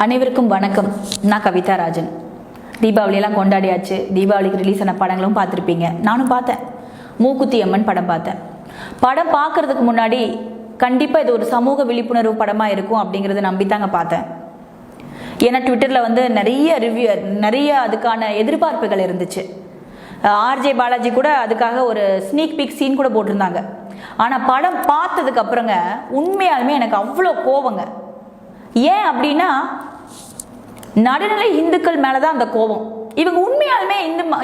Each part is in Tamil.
அனைவருக்கும் வணக்கம். நான் கவிதா ராஜன். தீபாவளியெல்லாம் கொண்டாடியாச்சு. தீபாவளிக்கு ரிலீஸ் ஆன படங்களும் பார்த்துருப்பீங்க. நானும் பார்த்தேன். மூக்குத்தி அம்மன் படம் பார்த்தேன். படம் பார்க்கறதுக்கு முன்னாடி கண்டிப்பாக இது ஒரு சமூக விழிப்புணர்வு படமாக இருக்கும் அப்படிங்கிறத நம்பித்தாங்க பார்த்தேன். ஏன்னா ட்விட்டரில் நிறைய அதுக்கான எதிர்பார்ப்புகள் இருந்துச்சு. ஆர்ஜே பாலாஜி கூட அதுக்காக ஒரு ஸ்னீக் பீக் சீன் கூட போட்டிருந்தாங்க. ஆனால் படம் பார்த்ததுக்கு அப்புறங்க உண்மையாலுமே எனக்கு அவ்வளோ கோபங்க. ஏன் அப்படின்னா, நடுநிலை இந்துக்கள் மேலதான் அந்த கோபம். இவங்க உண்மையாலுமே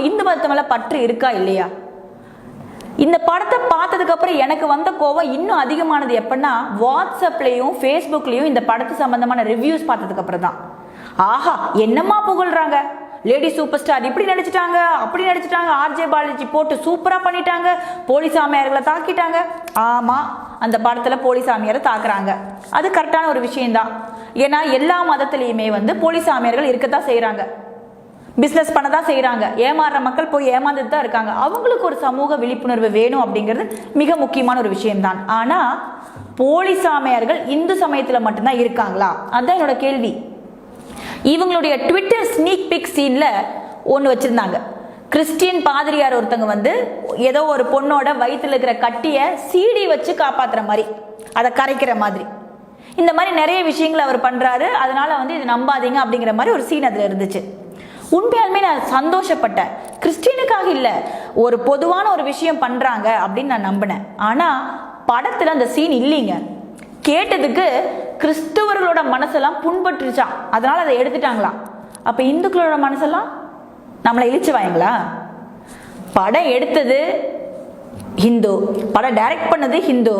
இந்து மதத்தை மேல பற்று இருக்கா இல்லையா? இந்த படத்தை பார்த்ததுக்கு அப்புறம் எனக்கு வந்த கோபம் இன்னும் அதிகமானது எப்பன்னா, வாட்ஸ்அப்லயும் ஃபேஸ்புக்லயும் இந்த படத்து சம்பந்தமான ரிவ்யூஸ் பார்த்ததுக்கு அப்புறம் தான். ஆஹா, என்னமா புகழ்றாங்க, லேடி சூப்பர் ஸ்டார் இப்படி நடிச்சிட்டாங்க, அப்படி நடிச்சிட்டாங்க, ஆர்ஜே பாலாஜி போட்டு சூப்பரா பண்ணிட்டாங்க, போலீசாமியார்களை தாக்கிட்டாங்க. ஆமா, அந்த படத்துல போலீசாமியாரை தாக்குறாங்க. அது கரெக்டான ஒரு விஷயம்தான். ஏன்னா எல்லா மதத்திலையுமே போலீசாமியார்கள் இருக்கத்தான் செய்யறாங்க, பிசினஸ் பண்ணதான் செய்யறாங்க. ஏமாறுற மக்கள் போய் ஏமாந்துட்டு தான் இருக்காங்க. அவங்களுக்கு ஒரு சமூக விழிப்புணர்வு வேணும் அப்படிங்கிறது மிக முக்கியமான ஒரு விஷயம்தான். ஆனா போலீசாமியார்கள் இந்து சமயத்துல மட்டும்தான் இருக்காங்களா? அதுதான் என்னோட கேள்வி. இவங்களுடைய ட்விட்டர் ஸ்னீக் பிக் சீன்ல ஒன்று வச்சிருந்தாங்க. கிறிஸ்டியன் பாதிரியார் ஒருத்தங்க ஏதோ ஒரு பொண்ணோட வயிற்றுல இருக்கிற கட்டியை சீடி வச்சு காப்பாத்துற மாதிரி, அதை கரைக்கிற மாதிரி, இந்த மாதிரி நிறைய விஷயங்கள் அவர் பண்றாரு. அதனால இது நம்பாதீங்க அப்படிங்கிற மாதிரி ஒரு சீன் அதுல இருந்துச்சு. உண்மையாலுமே நான் சந்தோஷப்பட்டேன். கிறிஸ்டியனுக்காக இல்லை, ஒரு பொதுவான ஒரு விஷயம் பண்றாங்க அப்படின்னு நான் நம்பினேன். ஆனா படத்துல அந்த சீன் இல்லைங்க. கேட்டதுக்கு கிறிஸ்துவர்களோட மனசெல்லாம் புண்பட்டுருச்சான், அதனால அதை எடுத்துட்டாங்களாம். அப்ப இந்துக்களோட மனசெல்லாம் நம்மளை இழிச்சுவாங்களா? படம் எடுத்தது ஹிந்து, படம் டைரக்ட் பண்ணது ஹிந்து,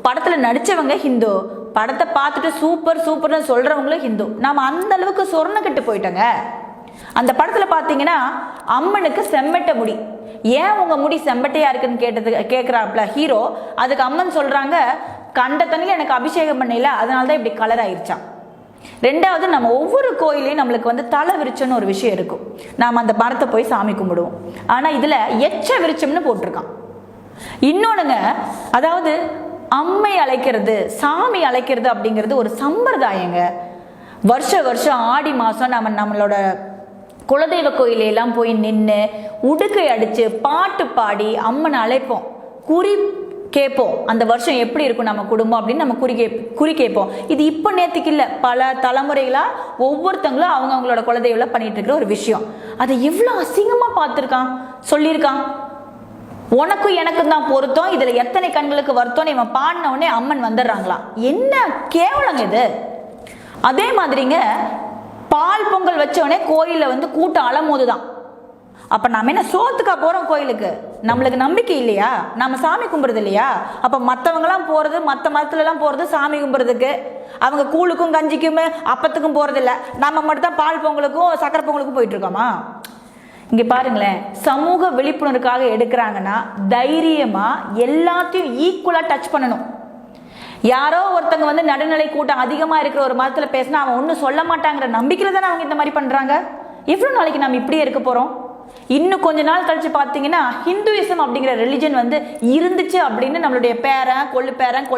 படத்துல நடிச்சவங்க ஹிந்து, படத்தை பார்த்துட்டு சூப்பர் சூப்பர்னு சொல்றவங்களும் ஹிந்து. நாம அந்த அளவுக்கு சொர்ண கட்டு போயிட்டோங்க. அந்த படத்துல பாத்தீங்கன்னா அம்மனுக்கு செம்மட்ட முடி. ஏன் உங்க முடி செம்பட்டையா இருக்குன்னு கேட்கிறாப்ல ஹீரோ. அதுக்கு அம்மன் சொல்றாங்க, கண்ட தண்ணியில் எனக்கு அபிஷேகம் பண்ணல, அதனாலதான் இப்படி கலர் ஆயிடுச்சான். ரெண்டாவது, நம்ம ஒவ்வொரு கோயிலையும் நம்மளுக்கு தலை விருச்சம்னு ஒரு விஷயம் இருக்கும். நாம அந்த மரத்தை போய் சாமி கும்பிடுவோம். ஆனா இதுல எச்ச விருச்சம்னு போட்டிருக்கான். இன்னொன்னுங்க, அதாவது அம்மை அழைக்கிறது, சாமி அழைக்கிறது அப்படிங்கிறது ஒரு சம்பிரதாயங்க. வருஷம் ஆடி மாசம் நம்மளோட குலதெய்வ கோயிலெல்லாம் போய் நின்று உடுக்கை அடிச்சு பாட்டு பாடி அம்மனை அழைப்போம், குறி கேட்போம். அந்த வருஷம் எப்படி இருக்கும் நம்ம குடும்பம் அப்படின்னு நம்ம குறி கேட்போம். இது இப்ப நேத்துக்கு இல்ல, பல தலைமுறைகளா ஒவ்வொருத்தங்களும் அவங்களோட குலதெய்வம் பண்ணிட்டு இருக்கிற ஒரு விஷயம். அதை எவ்வளவு அசிங்கமா பார்த்திருக்கான், சொல்லியிருக்கான். உனக்கும் எனக்கும் தான் பொருத்தம், இதுல எத்தனை கண்களுக்கு வருத்தம், இவன் பாடின உடனே அம்மன் வந்துடுறாங்களா? என்ன கேவலங்க இது. அதே மாதிரிங்க, பால் பொங்கல் வச்ச உடனே கோயில்ல கூட்டம் அலமோதுதான். அப்ப நாம என்ன சோத்துக்கா போறோம் கோயிலுக்கு? நம்மளுக்கு நம்பிக்கை இல்லையா? நம்ம சாமி கும்பிடுறது இல்லையா? அப்ப மத்தவங்க எல்லாம் போறது, மத்த மதத்துல எல்லாம் போறது சாமி கும்பிடுறதுக்கு. அவங்க கூழுக்கும் கஞ்சிக்கும் அப்பத்துக்கும் போறது இல்ல. நம்ம மட்டும் தான் பால் பொங்கலுக்கும் சக்கரை பொங்கலுக்கும் போயிட்டு இருக்கோமா? இங்க பாருங்களேன், சமூக விழிப்புணர்வுக்காக எடுக்கிறாங்கன்னா தைரியமா எல்லாத்தையும் ஈக்குவலா டச் பண்ணணும். யாரோ ஒருத்தங்க நடுநிலை கூட்டம் அதிகமா இருக்கிற ஒரு மதத்துல பேசினா அவன் ஒன்னும் சொல்ல மாட்டாங்கிற நம்பிக்கையில தானே அவங்க இந்த மாதிரி பண்றாங்க. எவ்வளவு நாளைக்கு நம்ம இப்படியே இருக்க போறோம்? இன்னும் கொஞ்ச நாள் கழிச்சு பாத்தீங்கன்னா ஹிந்துயிசம் அப்படிங்கிற ரிலிஜன் இருந்துச்சு அப்படின்னு நம்மளுடைய பேரன்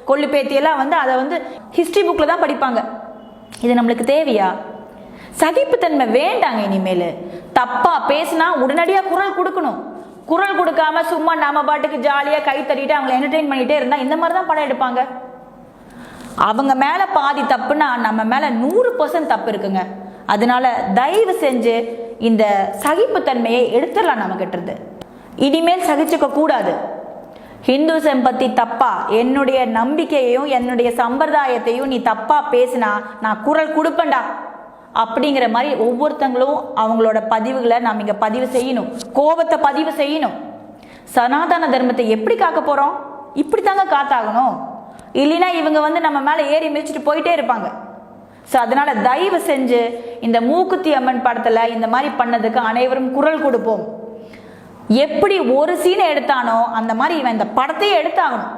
கொள்ளு பேத்தியெல்லாம் அதை ஹிஸ்டரி புக்ல தான் படிப்பாங்க. இது நம்மளுக்கு தேவையா? சகிப்புத்தன்மை வேண்டாங்க. இனிமேல் தப்பா பேசினா உடனடியா குரல் கொடுக்கணும். குரல் கொடுக்காம சும்மா நாம பாட்டுக்கு ஜாலியா கை தட்டிட்டு அவங்களை என்டர்டெயின் பண்ணிட்டே இருந்தா இந்த மாதிரிதான் படம் எடுப்பாங்க. அவங்க மேல பாதி தப்புனா நம்ம மேல 100% தப்பு இருக்குங்க. அதனால தயவு செஞ்சு இந்த சகிப்புத்தன்மையை எடுத்துடலாம் நம்ம கிட்டது. இனிமேல் சகிச்சுக்க கூடாது. ஹிந்துசம் பத்தி தப்பா, என்னுடைய நம்பிக்கையையும் என்னுடைய சம்பிரதாயத்தையும் நீ தப்பா பேசினா நான் குரல் கொடுப்பேன்டா அப்படிங்கிற மாதிரி ஒவ்வொருத்தங்களும் அவங்களோட பதிவுகளை நாம் இங்க பதிவு செய்யணும். கோபத்தை பதிவு செய்யணும். சனாதன தர்மத்தை எப்படி காக்க போறோம்? இப்படித்தாங்க காத்தாகணும். இல்லைன்னா இவங்க நம்ம மேல ஏறி மிதிச்சுட்டு போயிட்டே இருப்பாங்க. ஸோ அதனால தயவு செஞ்சு இந்த மூக்குத்தி அம்மன் படத்துல இந்த மாதிரி பண்ணதுக்கு அனைவரும் குரல் கொடுப்போம். எப்படி ஒரு சீனை எடுத்தானோ அந்த மாதிரி இவன் இந்த படத்தையே எடுத்தாகணும்.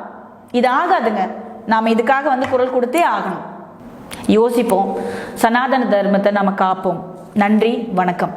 இது ஆகாதுங்க. நாம இதுக்காக குரல் கொடுத்தே ஆகணும். யோசிப்போம். சனாதன தர்மத்தை நம்ம காப்போம். நன்றி, வணக்கம்.